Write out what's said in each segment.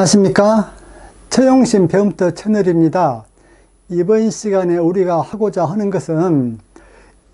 안녕하십니까? 최용심 배움터 채널입니다. 이번 시간에 우리가 하고자 하는 것은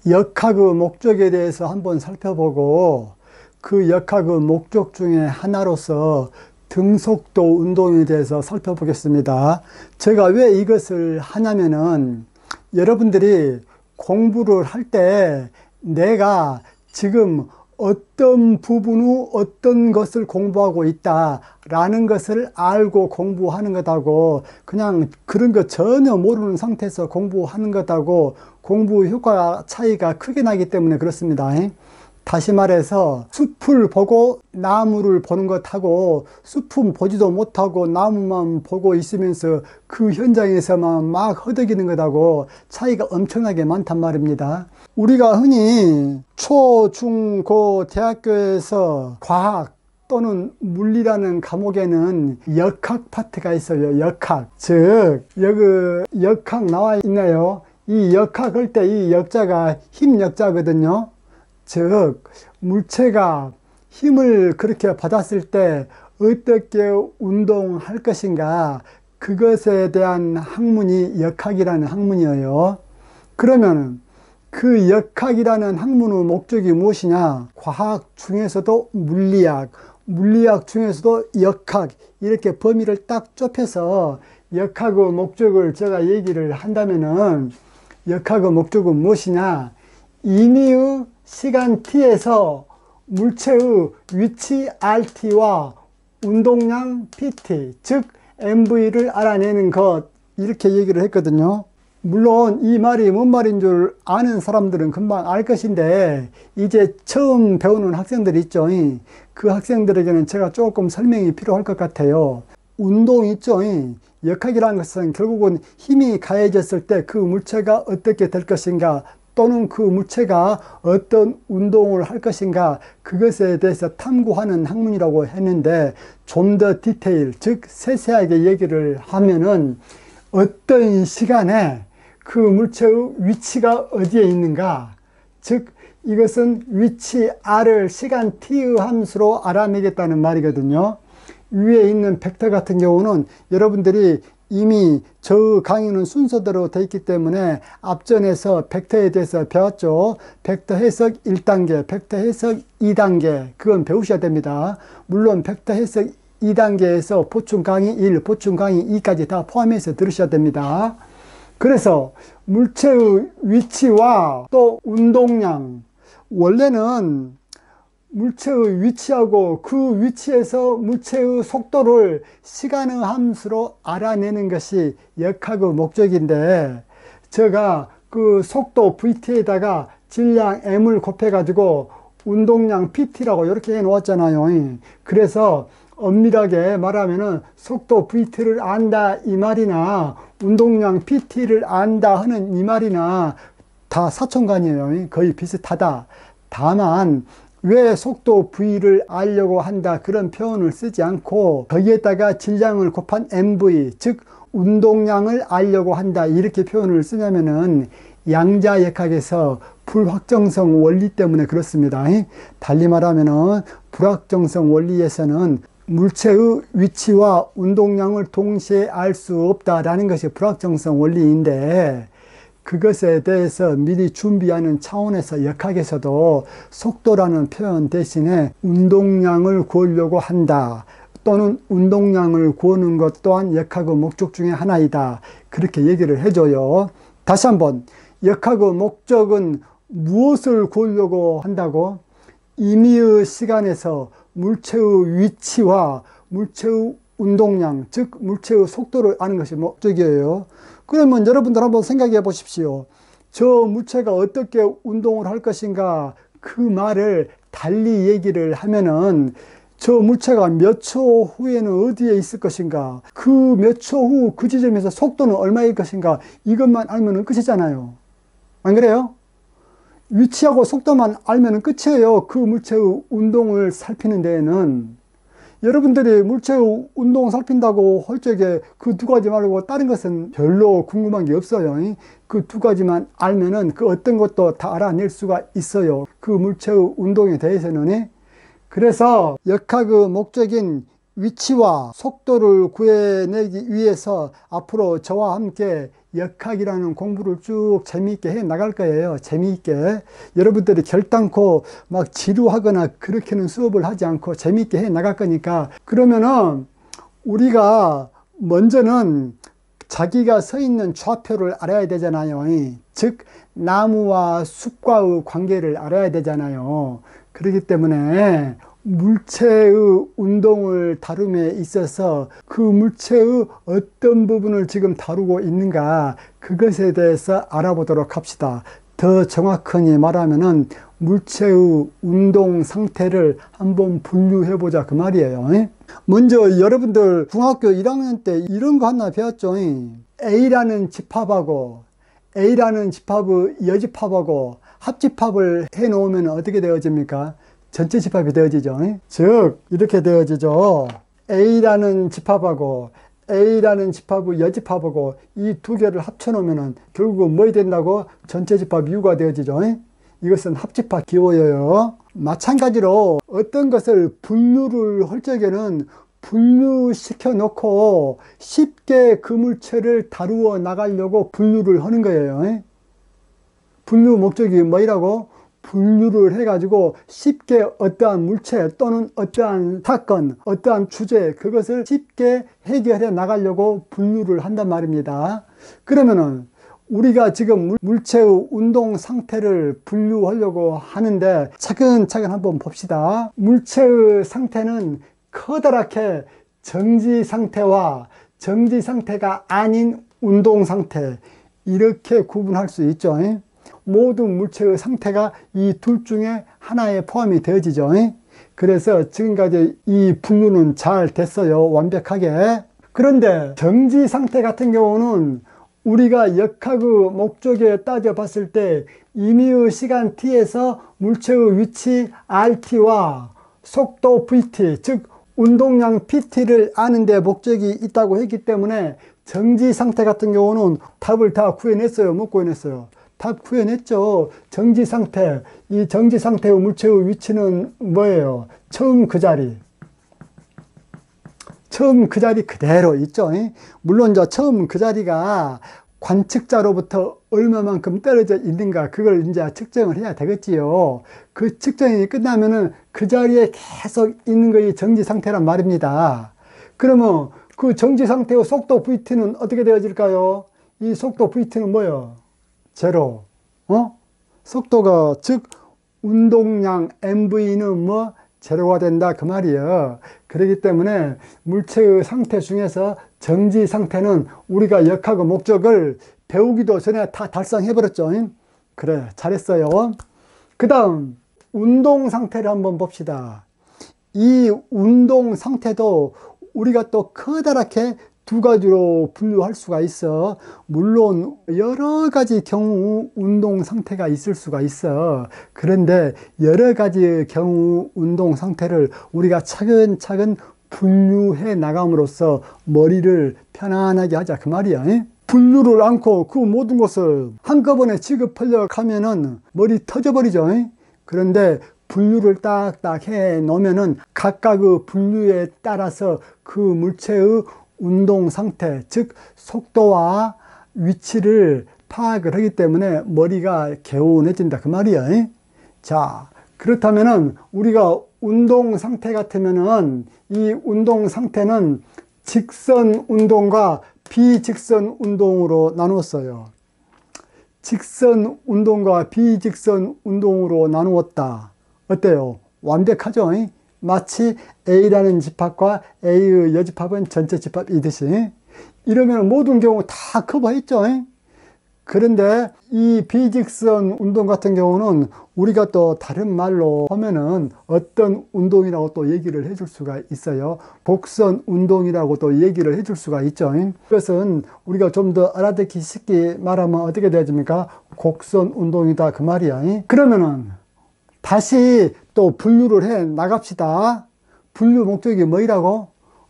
역학의 목적에 대해서 한번 살펴보고, 그 역학의 목적 중에 하나로서 등속도 운동에 대해서 살펴보겠습니다. 제가 왜 이것을 하냐면은, 여러분들이 공부를 할 때 내가 지금 어떤 부분 후 어떤 것을 공부하고 있다 라는 것을 알고 공부하는 것하고, 그냥 그런 거 전혀 모르는 상태에서 공부하는 것하고 공부 효과 차이가 크게 나기 때문에 그렇습니다. 다시 말해서 숲을 보고 나무를 보는 것하고, 숲은 보지도 못하고 나무만 보고 있으면서 그 현장에서만 막 허덕이는 것하고 차이가 엄청나게 많단 말입니다. 우리가 흔히 초, 중, 고 대학교에서 과학 또는 물리라는 과목에는 역학 파트가 있어요. 역학. 즉, 여기 역학 나와 있네요. 이 역학 할 때 이 역자가 힘 역자거든요. 즉, 물체가 힘을 그렇게 받았을 때 어떻게 운동할 것인가, 그것에 대한 학문이 역학이라는 학문이에요. 그러면 그 역학이라는 학문의 목적이 무엇이냐? 과학 중에서도 물리학, 물리학 중에서도 역학, 이렇게 범위를 딱 좁혀서 역학의 목적을 제가 얘기를 한다면은, 역학의 목적은 무엇이냐? 임의의 시간 t에서 물체의 위치 rt와 운동량 pt, 즉 mv를 알아내는 것, 이렇게 얘기를 했거든요. 물론 이 말이 뭔 말인 줄 아는 사람들은 금방 알 것인데, 이제 처음 배우는 학생들이 있죠. 그 학생들에게는 제가 조금 설명이 필요할 것 같아요. 운동 있죠. 역학이라는 것은 결국은 힘이 가해졌을 때 그 물체가 어떻게 될 것인가, 또는 그 물체가 어떤 운동을 할 것인가, 그것에 대해서 탐구하는 학문이라고 했는데, 좀 더 디테일, 즉 세세하게 얘기를 하면은 어떤 시간에 그 물체의 위치가 어디에 있는가, 즉 이것은 위치 r을 시간 t의 함수로 알아내겠다는 말이거든요. 위에 있는 벡터 같은 경우는 여러분들이 이미 저 강의는 순서대로 되어 있기 때문에 앞전에서 벡터에 대해서 배웠죠. 벡터 해석 1단계, 벡터 해석 2단계, 그건 배우셔야 됩니다. 물론 벡터 해석 2단계에서 보충 강의 1, 보충 강의 2까지 다 포함해서 들으셔야 됩니다. 그래서 물체의 위치와 또 운동량, 원래는 물체의 위치하고 그 위치에서 물체의 속도를 시간의 함수로 알아내는 것이 역학의 목적인데, 제가 그 속도 vt에다가 질량 m을 곱해가지고 운동량 pt라고 이렇게 해 놓았잖아요. 그래서 엄밀하게 말하면은 속도 vt를 안다 이 말이나 운동량 pt를 안다 하는 이 말이나 다 사촌간이에요. 거의 비슷하다. 다만 왜 속도 v를 알려고 한다 그런 표현을 쓰지 않고, 거기에다가 질량을 곱한 mv, 즉 운동량을 알려고 한다 이렇게 표현을 쓰냐면은, 양자역학에서 불확정성 원리 때문에 그렇습니다. 달리 말하면은 불확정성 원리에서는 물체의 위치와 운동량을 동시에 알 수 없다라는 것이 불확정성 원리인데, 그것에 대해서 미리 준비하는 차원에서 역학에서도 속도라는 표현 대신에 운동량을 구하려고 한다, 또는 운동량을 구하는 것 또한 역학의 목적 중에 하나이다, 그렇게 얘기를 해줘요. 다시 한번, 역학의 목적은 무엇을 구하려고 한다고? 임의의 시간에서 물체의 위치와 물체의 운동량, 즉 물체의 속도를 아는 것이 목적이에요. 그러면 여러분들 한번 생각해 보십시오. 저 물체가 어떻게 운동을 할 것인가, 그 말을 달리 얘기를 하면은, 저 물체가 몇 초 후에는 어디에 있을 것인가, 그 몇 초 후 그 지점에서 속도는 얼마일 것인가, 이것만 알면은 끝이잖아요. 안 그래요? 위치하고 속도만 알면은 끝이에요. 그 물체의 운동을 살피는 데에는. 여러분들이 물체의 운동을 살핀다고 할 적에 그 두 가지 말고 다른 것은 별로 궁금한 게 없어요. 그 두 가지만 알면은 그 어떤 것도 다 알아낼 수가 있어요. 그 물체의 운동에 대해서는. 그래서 역학의 목적인 위치와 속도를 구해내기 위해서 앞으로 저와 함께 역학이라는 공부를 쭉 재미있게 해 나갈 거예요. 재미있게. 여러분들이 결단코 막 지루하거나 그렇게는 수업을 하지 않고 재미있게 해 나갈 거니까, 그러면은 우리가 먼저는 자기가 서 있는 좌표를 알아야 되잖아요. 즉 나무와 숲과의 관계를 알아야 되잖아요. 그렇기 때문에 물체의 운동을 다룸에 있어서 그 물체의 어떤 부분을 지금 다루고 있는가, 그것에 대해서 알아보도록 합시다. 더 정확하게 말하면은 물체의 운동 상태를 한번 분류해 보자 그 말이에요. 먼저 여러분들 중학교 1학년 때 이런 거 하나 배웠죠. A라는 집합하고 A라는 집합의 여집합하고 합집합을 해 놓으면 어떻게 되어집니까? 전체 집합이 되어지죠. 즉 이렇게 되어지죠. A라는 집합하고 A라는 집합의 여집합하고 이 두 개를 합쳐 놓으면 결국은 뭐이 된다고? 전체 집합 U가 되어지죠. 이것은 합집합 기호예요. 마찬가지로 어떤 것을 분류를 할 적에는 분류시켜 놓고 쉽게 그 물체를 다루어 나가려고 분류를 하는 거예요. 분류 목적이 뭐이라고? 분류를 해가지고 쉽게 어떠한 물체 또는 어떠한 사건, 어떠한 주제, 그것을 쉽게 해결해 나가려고 분류를 한단 말입니다. 그러면은 우리가 지금 물체의 운동 상태를 분류하려고 하는데 차근차근 한번 봅시다. 물체의 상태는 커다랗게 정지 상태와 정지 상태가 아닌 운동 상태, 이렇게 구분할 수 있죠. 모든 물체의 상태가 이 둘 중에 하나에 포함이 되어지죠. 그래서 지금까지 이 분류는 잘 됐어요. 완벽하게. 그런데 정지 상태 같은 경우는 우리가 역학의 목적에 따져 봤을 때 임의의 시간 t에서 물체의 위치 rt와 속도 vt, 즉 운동량 pt를 아는 데 목적이 있다고 했기 때문에 정지 상태 같은 경우는 답을 다 구해냈어요? 못 구해냈어요? 답 구해냈죠. 정지 상태, 이 정지 상태의 물체의 위치는 뭐예요? 처음 그 자리. 처음 그 자리 그대로 있죠. 물론 처음 그 자리가 관측자로부터 얼마만큼 떨어져 있는가, 그걸 이제 측정을 해야 되겠지요. 그 측정이 끝나면은 그 자리에 계속 있는 것이 정지 상태란 말입니다. 그러면 그 정지 상태의 속도 Vt는 어떻게 되어질까요? 이 속도 Vt는 뭐예요? 제로. 속도가, 즉 운동량 mv는 뭐? 제로가 된다 그 말이에요. 그렇기 때문에 물체의 상태 중에서 정지 상태는 우리가 역학의 목적을 배우기도 전에 다 달성해 버렸죠. 그래, 잘했어요. 그 다음 운동 상태를 한번 봅시다. 이 운동 상태도 우리가 또 커다랗게 두 가지로 분류할 수가 있어. 물론 여러 가지 경우 운동 상태가 있을 수가 있어. 그런데 여러 가지 경우 운동 상태를 우리가 차근차근 분류해 나감으로써 머리를 편안하게 하자 그 말이야. 분류를 않고 그 모든 것을 한꺼번에 취급하려고 하면은 머리 터져버리죠. 그런데 분류를 딱딱 해 놓으면은 각각의 분류에 따라서 그 물체의 운동 상태, 즉 속도와 위치를 파악을 하기 때문에 머리가 개운해진다 그 말이야. 자, 그렇다면은 우리가 운동 상태 같으면은 이 운동 상태는 직선 운동과 비직선 운동으로 나누었어요. 직선 운동과 비직선 운동으로 나누었다. 어때요? 완벽하죠? 마치 A라는 집합과 A의 여집합은 전체 집합이듯이. 이러면 모든 경우 다 커버했죠. 그런데 이 비직선 운동 같은 경우는 우리가 또 다른 말로 하면은 어떤 운동이라고 또 얘기를 해줄 수가 있어요. 복선 운동이라고 또 얘기를 해줄 수가 있죠. 그것은 우리가 좀 더 알아듣기 쉽게 말하면 어떻게 되어집니까? 곡선 운동이다 그 말이야. 그러면은 다시 또 분류를 해 나갑시다. 분류 목적이 뭐이라고?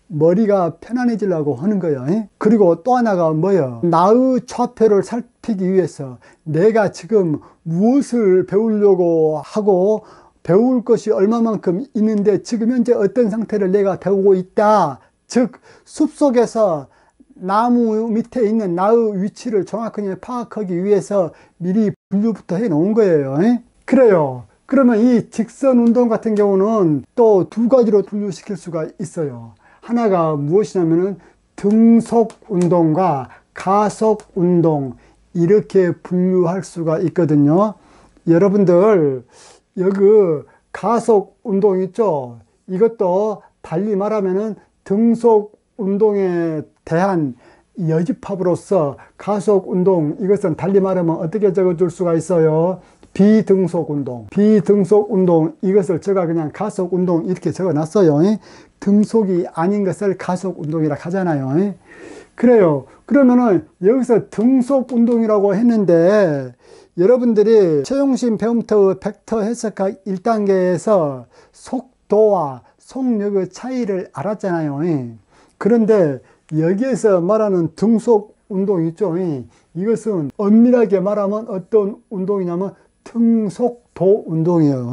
머리가 편안해지려고 하는 거예요. 그리고 또 하나가 뭐예요? 나의 좌표를 살피기 위해서 내가 지금 무엇을 배우려고 하고 배울 것이 얼마만큼 있는데 지금 현재 어떤 상태를 내가 배우고 있다. 즉 숲속에서 나무 밑에 있는 나의 위치를 정확하게 파악하기 위해서 미리 분류부터 해 놓은 거예요. 그래요. 그러면 이 직선 운동 같은 경우는 또 두 가지로 분류시킬 수가 있어요. 하나가 무엇이냐면은 등속 운동과 가속 운동, 이렇게 분류할 수가 있거든요. 여러분들 여기 가속 운동 있죠? 이것도 달리 말하면은 등속 운동에 대한 여집합으로서 가속 운동, 이것은 달리 말하면 어떻게 적어줄 수가 있어요? 비등속 운동. 비등속 운동, 이것을 제가 그냥 가속 운동 이렇게 적어 놨어요. 등속이 아닌 것을 가속 운동이라 하잖아요. 그래요. 그러면은 여기서 등속 운동이라고 했는데 여러분들이 최용심 배움터 벡터 해석학 1단계에서 속도와 속력의 차이를 알았잖아요. 그런데 여기에서 말하는 등속 운동 있죠. 이것은 엄밀하게 말하면 어떤 운동이냐면 등속도 운동이에요.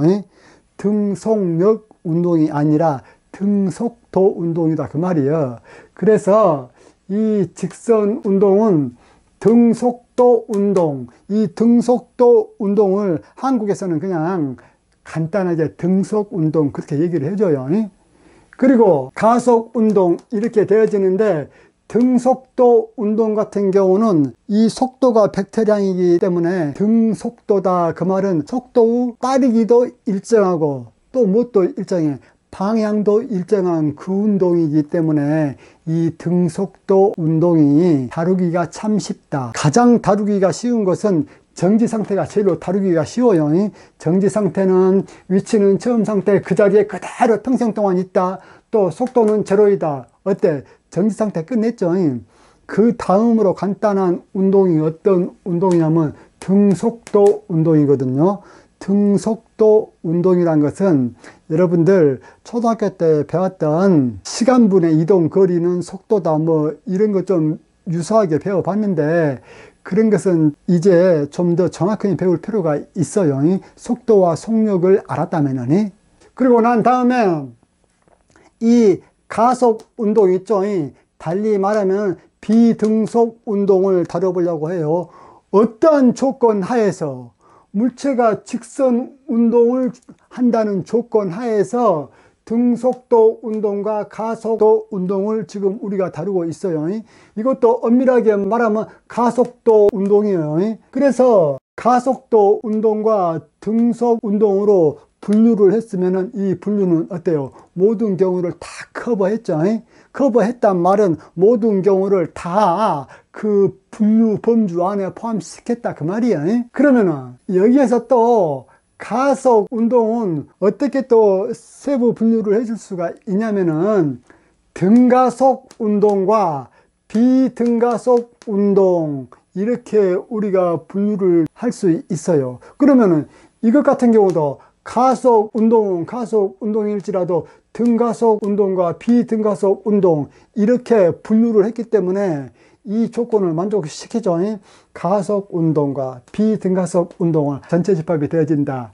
등속력 운동이 아니라 등속도 운동이다 그 말이에요. 그래서 이 직선 운동은 등속도 운동, 이 등속도 운동을 한국에서는 그냥 간단하게 등속 운동 그렇게 얘기를 해줘요. 그리고 가속 운동 이렇게 되어지는데 등속도 운동 같은 경우는 이 속도가 벡터량이기 때문에 등속도다 그 말은 속도의 빠르기도 일정하고 또 무엇도 일정해, 방향도 일정한 그 운동이기 때문에 이 등속도 운동이 다루기가 참 쉽다. 가장 다루기가 쉬운 것은 정지 상태가 제일로 다루기가 쉬워요. 정지 상태는 위치는 처음 상태 그 자리에 그대로 평생 동안 있다. 또 속도는 제로이다. 어때? 정지 상태 끝냈죠. 그 다음으로 간단한 운동이 어떤 운동이냐면 등속도 운동이거든요. 등속도 운동이란 것은 여러분들 초등학교 때 배웠던 시간분의 이동 거리는 속도다 뭐 이런 거 좀 유사하게 배워봤는데 그런 것은 이제 좀 더 정확하게 배울 필요가 있어요. 속도와 속력을 알았다면은. 그리고 난 다음에 이 가속 운동 있죠. 달리 말하면 비등속 운동을 다뤄보려고 해요. 어떠한 조건 하에서 물체가 직선 운동을 한다는 조건 하에서 등속도 운동과 가속도 운동을 지금 우리가 다루고 있어요. 이것도 엄밀하게 말하면 가속도 운동이에요. 그래서 가속도 운동과 등속 운동으로 분류를 했으면 이 분류는 어때요? 모든 경우를 다 커버했죠. 커버했단 말은 모든 경우를 다 그 분류 범주 안에 포함시켰다 그 말이에요. 그러면은 여기에서 또 가속 운동은 어떻게 또 세부 분류를 해줄 수가 있냐면은 등가속 운동과 비등가속 운동 이렇게 우리가 분류를 할 수 있어요. 그러면은 이것 같은 경우도 가속 운동일지라도 등가속 운동과 비등가속 운동 이렇게 분류를 했기 때문에 이 조건을 만족시키죠. 가속 운동과 비등가속 운동은 전체 집합이 되어진다.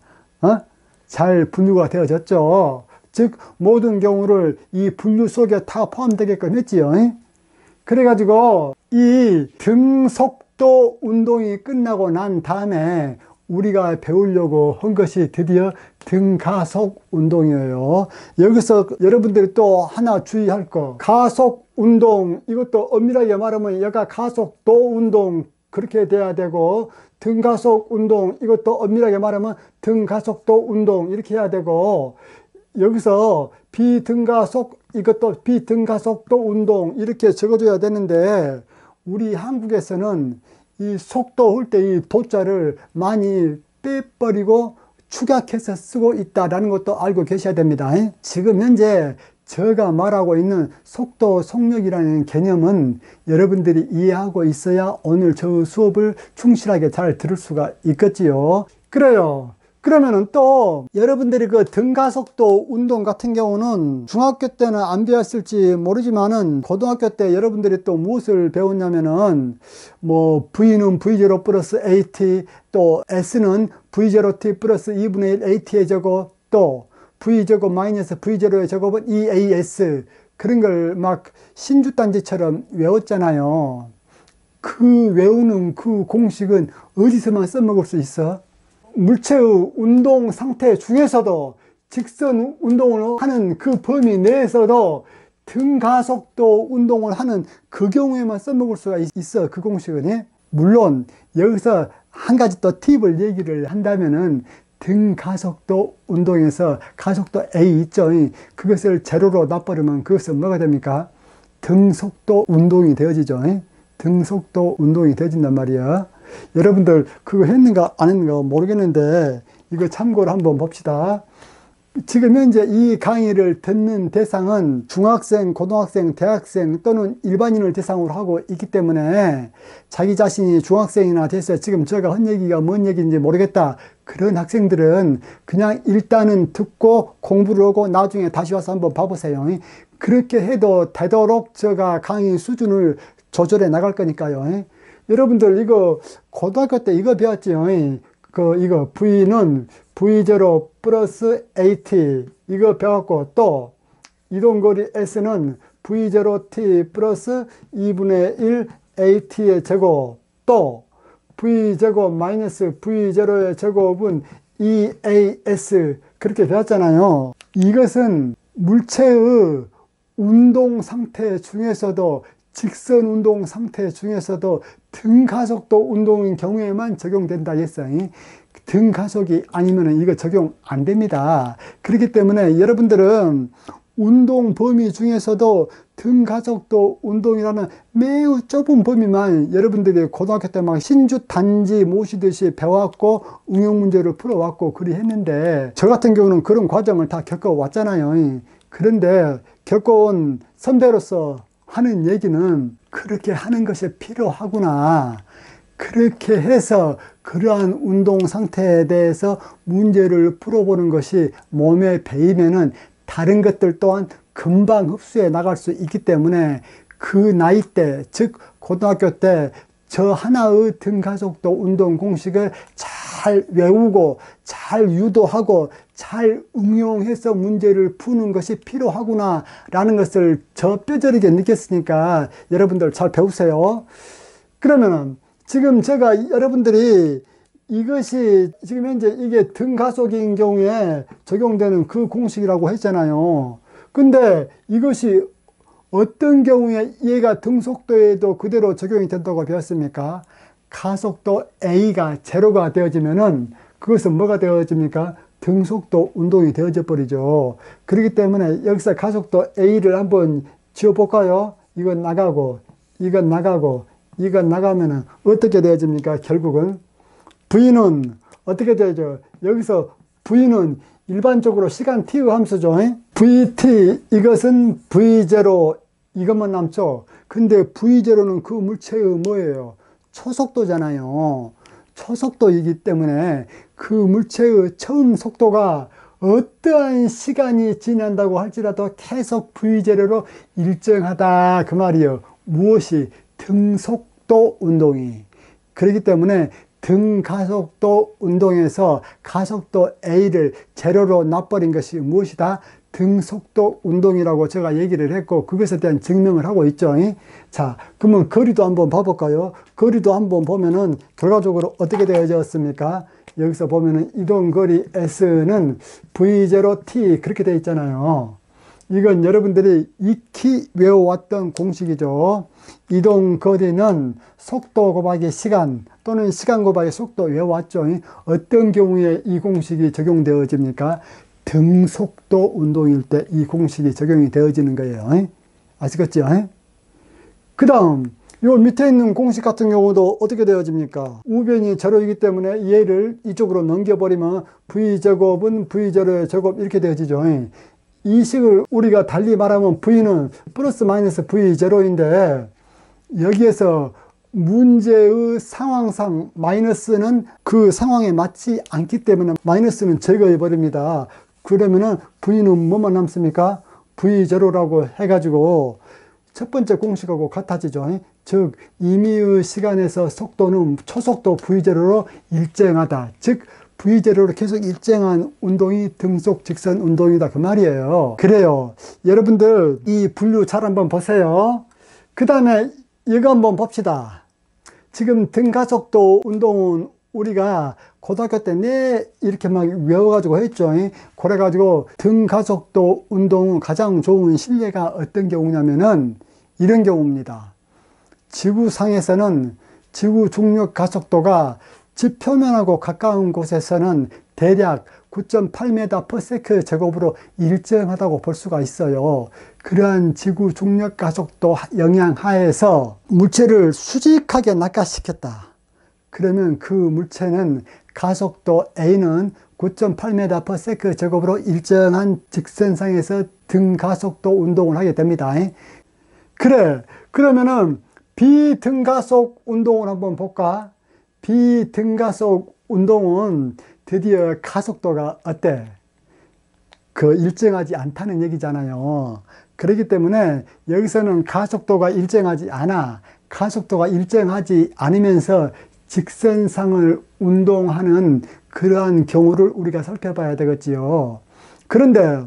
잘 분류가 되어졌죠. 즉 모든 경우를 이 분류 속에 다 포함되게끔 했지요. 그래가지고 이 등속도 운동이 끝나고 난 다음에 우리가 배우려고 한 것이 드디어 등가속 운동이에요. 여기서 여러분들이 또 하나 주의할 거, 가속 운동 이것도 엄밀하게 말하면 여기가 가속도 운동 그렇게 돼야 되고, 등가속 운동 이것도 엄밀하게 말하면 등가속도 운동 이렇게 해야 되고, 여기서 비등가속 이것도 비등가속도 운동 이렇게 적어줘야 되는데 우리 한국에서는 이 속도 할 때 이 도자를 많이 빼버리고 축약해서 쓰고 있다는 것도 알고 계셔야 됩니다. 지금 현재 제가 말하고 있는 속도, 속력이라는 개념은 여러분들이 이해하고 있어야 오늘 저 수업을 충실하게 잘 들을 수가 있겠지요. 그래요. 그러면은 또 여러분들이 그 등가속도 운동 같은 경우는 중학교 때는 안 배웠을지 모르지만은 고등학교 때 여러분들이 또 무엇을 배웠냐면은 뭐 V는 V0 플러스 AT 또 S는 V0T 플러스 2분의 1 AT의 제곱 속도 V제곱 마이너스 V0의 제곱은 EAS, 그런 걸 막 신주단지처럼 외웠잖아요. 그 외우는 그 공식은 어디서만 써먹을 수 있어? 물체의 운동 상태 중에서도 직선 운동을 하는 그 범위 내에서도 등가속도 운동을 하는 그 경우에만 써먹을 수가 있어, 그 공식은. 물론 여기서 한 가지 또 팁을 얘기를 한다면은 등가속도 운동에서 가속도 A 있죠. 그것을 제로로 놔버리면 그것은 뭐가 됩니까? 등속도 운동이 되어지죠. 등속도 운동이 되어진단 말이야. 여러분들 그거 했는가 안 했는가 모르겠는데 이거 참고로 한번 봅시다. 지금 현재 이 강의를 듣는 대상은 중학생, 고등학생, 대학생 또는 일반인을 대상으로 하고 있기 때문에 자기 자신이 중학생이나 돼서 지금 제가 한 얘기가 뭔 얘기인지 모르겠다, 그런 학생들은 그냥 일단은 듣고 공부를 하고 나중에 다시 와서 한번 봐보세요. 그렇게 해도 되도록 제가 강의 수준을 조절해 나갈 거니까요. 여러분들 이거 고등학교 때 이거 배웠죠. 이거 V는 V0 플러스 AT 이거 배웠고, 또 이동거리 S는 V0T 플러스 2분의 1 AT의 제곱, 또 V제곱 마이너스 V0의 제곱은 EAS, 그렇게 배웠잖아요. 이것은 물체의 운동 상태 중에서도 직선 운동 상태 중에서도 등가속도 운동인 경우에만 적용된다 했어요. 등가속이 아니면 이거 적용 안 됩니다. 그렇기 때문에 여러분들은 운동 범위 중에서도 등가속도 운동이라는 매우 좁은 범위만 여러분들이 고등학교 때 막 신주 단지 모시듯이 배웠고 응용 문제를 풀어왔고 그리 했는데, 저 같은 경우는 그런 과정을 다 겪어왔잖아요. 그런데 겪어온 선배로서 하는 얘기는 그렇게 하는 것이 필요하구나, 그렇게 해서 그러한 운동 상태에 대해서 문제를 풀어보는 것이 몸에 배이면은 다른 것들 또한 금방 흡수해 나갈 수 있기 때문에 그 나이 때, 즉 고등학교 때 저 하나의 등가속도 운동 공식을 잘 외우고 잘 유도하고 잘 응용해서 문제를 푸는 것이 필요하구나 라는 것을 저 뼈저리게 느꼈으니까 여러분들 잘 배우세요. 그러면은 지금 제가 여러분들이 이것이 지금 현재 이게 등가속인 경우에 적용되는 그 공식이라고 했잖아요. 근데 이것이 어떤 경우에 얘가 등속도에도 그대로 적용이 된다고 배웠습니까? 가속도 A가 제로가 되어지면은 그것은 뭐가 되어집니까? 등속도 운동이 되어져 버리죠. 그렇기 때문에 여기서 가속도 A를 한번 지워볼까요? 이건 나가고, 이건 나가고, 이건 나가면은 어떻게 되어집니까? 결국은 V는 어떻게 되죠? 여기서 V는 일반적으로 시간 t의 함수죠. Vt 이것은 V0 이것만 남죠. 근데 V0는 그 물체의 뭐예요? 초속도잖아요. 초속도이기 때문에 그 물체의 처음 속도가 어떠한 시간이 지난다고 할지라도 계속 V0로 일정하다 그 말이에요. 무엇이? 등속도 운동이. 그렇기 때문에 등가속도 운동에서 가속도 A를 제로로 놔버린 것이 무엇이다? 등속도 운동이라고 제가 얘기를 했고 그것에 대한 증명을 하고 있죠. 자, 그러면 거리도 한번 봐볼까요? 거리도 한번 보면은 결과적으로 어떻게 되어졌습니까? 여기서 보면은 이동거리 S는 V0T 그렇게 되어 있잖아요. 이건 여러분들이 익히 외워왔던 공식이죠. 이동거리는 속도 곱하기 시간 또는 시간 곱하기 속도 외워왔죠. 어떤 경우에 이 공식이 적용되어집니까? 등속도 운동일 때 이 공식이 적용이 되어지는 거예요. 아시겠죠? 그 다음 요 밑에 있는 공식 같은 경우도 어떻게 되어집니까? 우변이 제로이기 때문에 얘를 이쪽으로 넘겨버리면 V제곱은 V0의 제곱 이렇게 되어지죠. 이 식을 우리가 달리 말하면 V는 플러스 마이너스 V0인데 여기에서 문제의 상황상 마이너스는 그 상황에 맞지 않기 때문에 마이너스는 제거해 버립니다. 그러면은 V는 뭐만 남습니까? V0라고 해가지고 첫 번째 공식하고 같아지죠. 즉 임의의 시간에서 속도는 초속도 V0로 일정하다. 즉 V자로로 계속 일정한 운동이 등속 직선 운동이다 그 말이에요. 그래요. 여러분들 이 분류 잘 한번 보세요. 그 다음에 이거 한번 봅시다. 지금 등가속도 운동은 우리가 고등학교 때 이렇게 막 외워가지고 했죠. 그래가지고 등가속도 운동은 가장 좋은 실내가 어떤 경우냐면은 이런 경우입니다. 지구상에서는 지구 중력 가속도가 지 표면하고 가까운 곳에서는 대략 9.8m/s 제곱으로 일정하다고 볼 수가 있어요. 그러한 지구 중력 가속도 영향 하에서 물체를 수직하게 낙하시켰다. 그러면 그 물체는 가속도 A는 9.8m/s 제곱으로 일정한 직선상에서 등가속도 운동을 하게 됩니다. 그래, 그러면은 비등가속 운동을 한번 볼까? 비등가속 운동은 드디어 가속도가 어때? 일정하지 않다는 얘기잖아요. 그렇기 때문에 여기서는 가속도가 일정하지 않아. 가속도가 일정하지 않으면서 직선상을 운동하는 그러한 경우를 우리가 살펴봐야 되겠지요. 그런데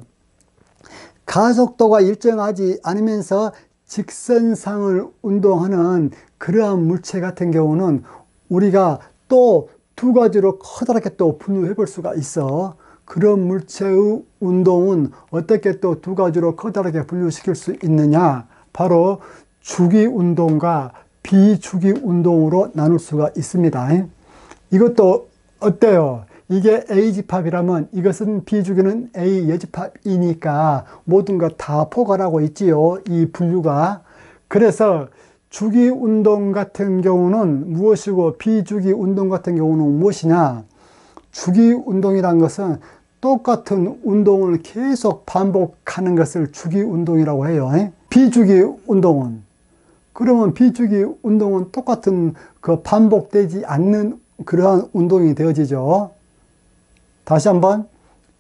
가속도가 일정하지 않으면서 직선상을 운동하는 그러한 물체 같은 경우는 우리가 또 두 가지로 커다랗게 또 분류해 볼 수가 있어. 그런 물체의 운동은 어떻게 또 두 가지로 커다랗게 분류시킬 수 있느냐? 바로 주기 운동과 비주기 운동으로 나눌 수가 있습니다. 이것도 어때요? 이게 A집합이라면 이것은 비주기는 A 여집합이니까 모든 것 다 포괄하고 있지요. 이 분류가. 그래서 주기 운동 같은 경우는 무엇이고 비주기 운동 같은 경우는 무엇이냐? 주기 운동이란 것은 똑같은 운동을 계속 반복하는 것을 주기 운동이라고 해요. 비주기 운동은, 그러면 비주기 운동은 똑같은 반복되지 않는 그러한 운동이 되어지죠. 다시 한번,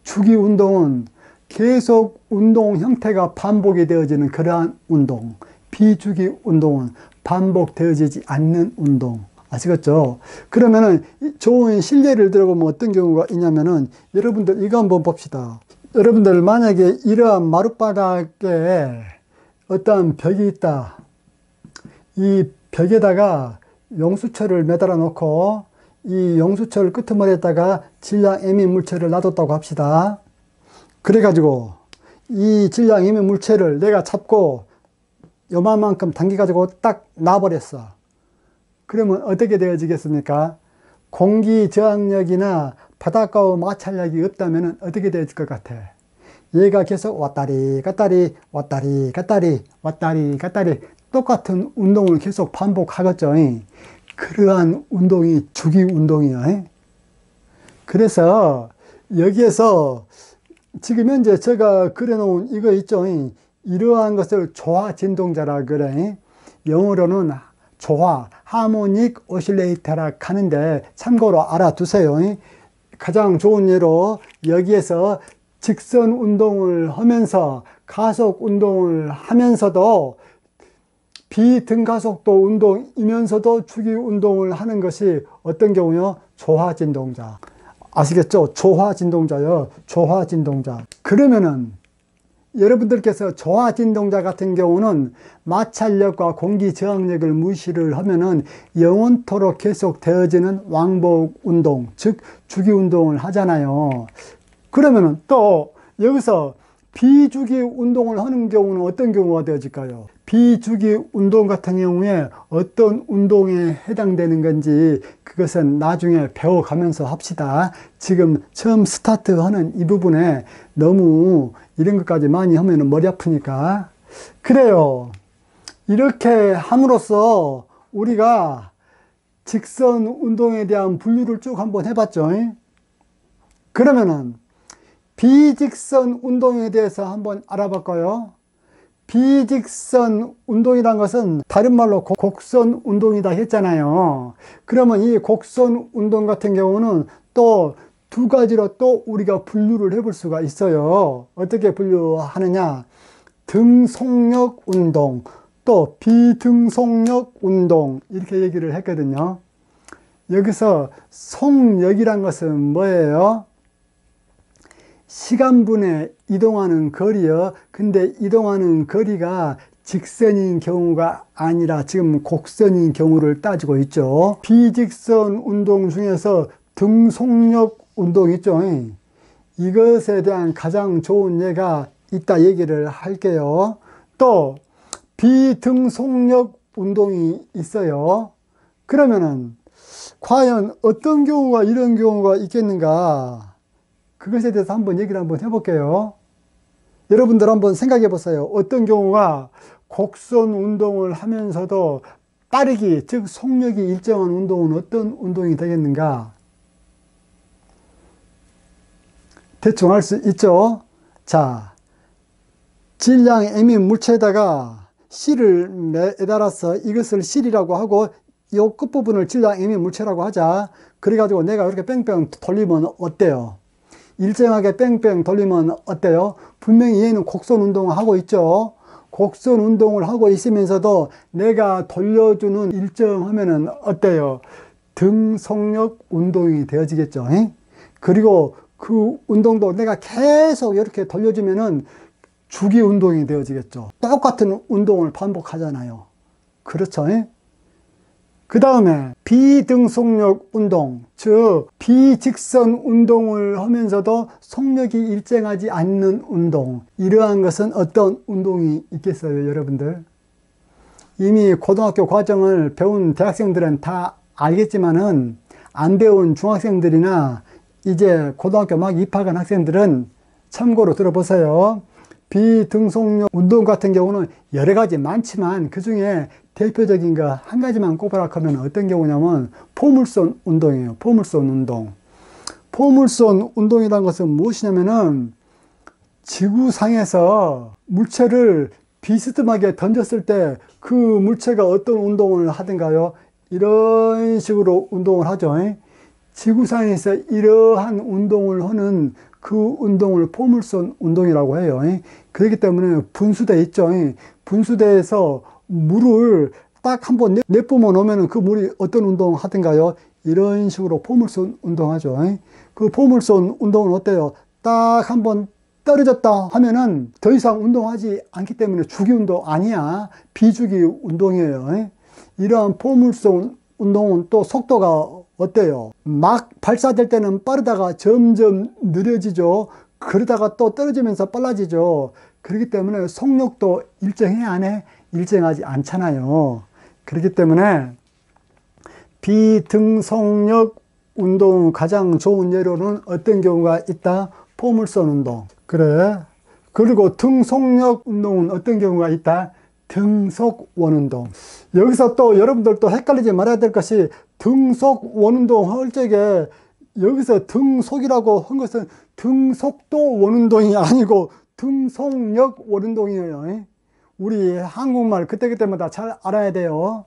주기 운동은 계속 운동 형태가 반복이 되어지는 그러한 운동, 비주기 운동은 반복되어지지 않는 운동. 아시겠죠? 그러면은 좋은 실례를 들어보면 어떤 경우가 있냐면은 여러분들 이거 한번 봅시다. 여러분들 만약에 이러한 마룻바닥에 어떠한 벽이 있다. 이 벽에다가 용수철을 매달아 놓고 이 용수철 끄트머리에다가 질량 M 물체를 놔뒀다고 합시다. 그래가지고 이 질량 M 물체를 내가 잡고 요만큼 당겨가지고 딱 놔버렸어. 그러면 어떻게 되어지겠습니까? 공기 저항력이나 바닷가와 마찰력이 없다면 어떻게 되어질 것 같아? 얘가 계속 왔다리 갔다리 왔다리 갔다리 왔다리 갔다리 똑같은 운동을 계속 반복하겠죠. 그러한 운동이 주기 운동이에요. 그래서 여기에서 지금 현재 제가 그려놓은 이거 있죠. 이러한 것을 조화 진동자라 그래. 영어로는 조화, 하모닉 오실레이터라 하는데 참고로 알아두세요. 가장 좋은 예로 여기에서 직선 운동을 하면서 가속 운동을 하면서도 비등가속도 운동이면서도 주기 운동을 하는 것이 어떤 경우요? 조화 진동자. 아시겠죠? 조화 진동자요. 조화 진동자. 그러면은 여러분들께서 조화 진동자 같은 경우는 마찰력과 공기 저항력을 무시를 하면은 영원토록 계속 되어지는 왕복 운동, 즉 주기 운동을 하잖아요. 그러면은 또 여기서 비주기 운동을 하는 경우는 어떤 경우가 되어질까요? 비주기 운동 같은 경우에 어떤 운동에 해당되는 건지 그것은 나중에 배워가면서 합시다. 지금 처음 스타트하는 이 부분에 너무 이런 것까지 많이 하면 머리 아프니까. 그래요. 이렇게 함으로써 우리가 직선 운동에 대한 분류를 쭉 한번 해봤죠. 그러면은 비직선 운동에 대해서 한번 알아볼까요? 비직선 운동이란 것은 다른 말로 곡선 운동이다 했잖아요. 그러면 이 곡선 운동 같은 경우는 또 두 가지로 또 우리가 분류를 해볼 수가 있어요. 어떻게 분류하느냐? 등속력 운동, 또 비등속력 운동 이렇게 얘기를 했거든요. 여기서 속력이란 것은 뭐예요? 시간분에 이동하는 거리요. 근데 이동하는 거리가 직선인 경우가 아니라 지금 곡선인 경우를 따지고 있죠. 비직선 운동 중에서 등속력 운동 있죠. 이것에 대한 가장 좋은 예가 이따 얘기를 할게요. 또 비등속력 운동이 있어요. 그러면은 과연 어떤 경우가 이런 경우가 있겠는가? 그것에 대해서 한번 얘기를 한번 해볼게요. 여러분들 한번 생각해 보세요. 어떤 경우가 곡선 운동을 하면서도 빠르기, 즉 속력이 일정한 운동은 어떤 운동이 되겠는가? 대충 알 수 있죠? 자, 질량 M인 물체에다가 C를 매달아서 이것을 C이라고 하고 이 끝부분을 질량 M인 물체라고 하자. 그래가지고 내가 이렇게 뺑뺑 돌리면 어때요? 일정하게 뺑뺑 돌리면 어때요? 분명히 얘는 곡선 운동을 하고 있죠. 곡선 운동을 하고 있으면서도 내가 돌려주는 일정하면은 어때요? 등속력 운동이 되어지겠죠. 그리고 그 운동도 내가 계속 이렇게 돌려주면은 주기 운동이 되어지겠죠. 똑같은 운동을 반복하잖아요. 그렇죠. 그 다음에 비등속력 운동, 즉 비직선 운동을 하면서도 속력이 일정하지 않는 운동, 이러한 것은 어떤 운동이 있겠어요, 여러분들? 이미 고등학교 과정을 배운 대학생들은 다 알겠지만은 안 배운 중학생들이나 이제 고등학교 막 입학한 학생들은 참고로 들어보세요. 비등속력 운동 같은 경우는 여러 가지 많지만 그 중에 대표적인 거 한 가지만 꼽으라 하면 어떤 경우냐면 포물선 운동이에요. 포물선 운동. 포물선 운동이라는 것은 무엇이냐면은 지구상에서 물체를 비스듬하게 던졌을 때 그 물체가 어떤 운동을 하든가요? 이런 식으로 운동을 하죠. 지구상에서 이러한 운동을 하는 그 운동을 포물선 운동이라고 해요. 그렇기 때문에 분수대 있죠. 분수대에서 물을 딱 한번 내뿜어 놓으면 그 물이 어떤 운동을 하든가요? 이런 식으로 포물선 운동하죠. 그 포물선 운동은 어때요? 딱 한번 떨어졌다 하면은 더 이상 운동하지 않기 때문에 주기 운동 아니야. 비주기 운동이에요. 이러한 포물선 운동은 또 속도가 어때요? 막 발사될 때는 빠르다가 점점 느려지죠. 그러다가 또 떨어지면서 빨라지죠. 그렇기 때문에 속력도 일정해 안 해? 일정하지 않잖아요. 그렇기 때문에 비등속력 운동 가장 좋은 예로는 어떤 경우가 있다? 포물선 운동. 그래. 그리고 등속력 운동은 어떤 경우가 있다? 등속 원운동. 여기서 또 여러분들 또 헷갈리지 말아야 될 것이 등속 원운동 할 적에 여기서 등속이라고 한 것은 등속도 원운동이 아니고 등속력 원운동이에요. 우리 한국말 그때그때마다 잘 알아야 돼요.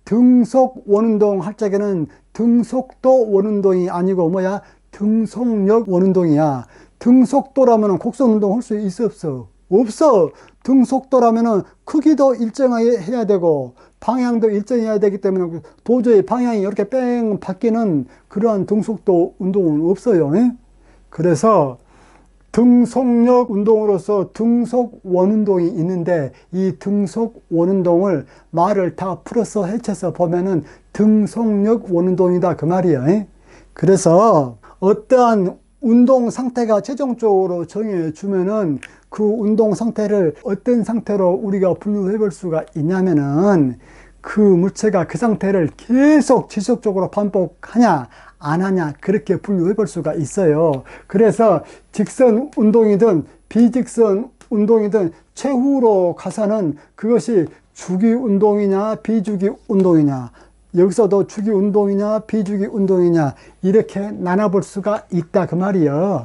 등속 원운동 할 적에는 등속도 원운동이 아니고 뭐야? 등속력 원운동이야. 등속도라면 곡선 운동 할 수 있어 없어? 없어. 등속도라면은 크기도 일정하게 해야 되고 방향도 일정해야 되기 때문에 도저히 방향이 이렇게 뺑 바뀌는 그러한 등속도 운동은 없어요. 그래서 등속력 운동으로서 등속 원운동이 있는데 이 등속 원운동을 말을 다 풀어서 해쳐서 보면은 등속력 원운동이다 그 말이에요. 그래서 어떠한 운동 상태가 최종적으로 정해주면은 그 운동 상태를 어떤 상태로 우리가 분류해 볼 수가 있냐면은 그 물체가 그 상태를 계속 지속적으로 반복하냐 안 하냐 그렇게 분류해 볼 수가 있어요. 그래서 직선 운동이든 비직선 운동이든 최후로 가서는 그것이 주기 운동이냐 비주기 운동이냐, 여기서도 주기 운동이냐 비주기 운동이냐 이렇게 나눠볼 수가 있다 그 말이에요.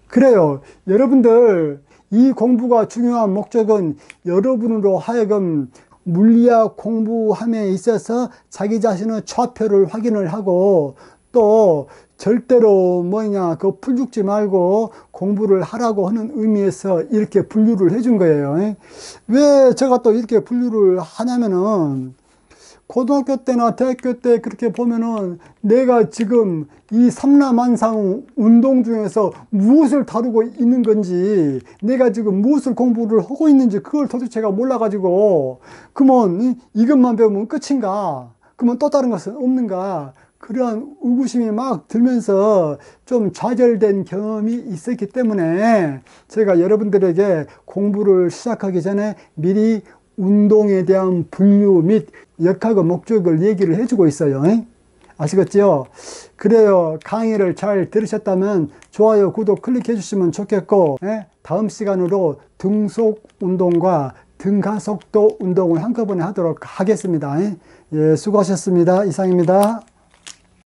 그래요. 여러분들 이 공부가 중요한 목적은 여러분으로 하여금 물리학 공부함에 있어서 자기 자신의 좌표를 확인을 하고 또 절대로 뭐냐 그 풀죽지 말고 공부를 하라고 하는 의미에서 이렇게 분류를 해준 거예요. 왜 제가 또 이렇게 분류를 하냐면은 고등학교 때나 대학교 때 그렇게 보면은 내가 지금 이 삼라만상 운동 중에서 무엇을 다루고 있는 건지, 내가 지금 무엇을 공부를 하고 있는지 그걸 도대체가 몰라가지고, 그러면 이것만 배우면 끝인가? 그러면 또 다른 것은 없는가? 그러한 의구심이 막 들면서 좀 좌절된 경험이 있었기 때문에 제가 여러분들에게 공부를 시작하기 전에 미리 운동에 대한 분류 및 역학의 목적을 얘기를 해주고 있어요. 아시겠죠? 그래요. 강의를 잘 들으셨다면 좋아요, 구독 클릭해 주시면 좋겠고, 다음 시간으로 등속 운동과 등가속도 운동을 한꺼번에 하도록 하겠습니다. 예, 수고하셨습니다. 이상입니다.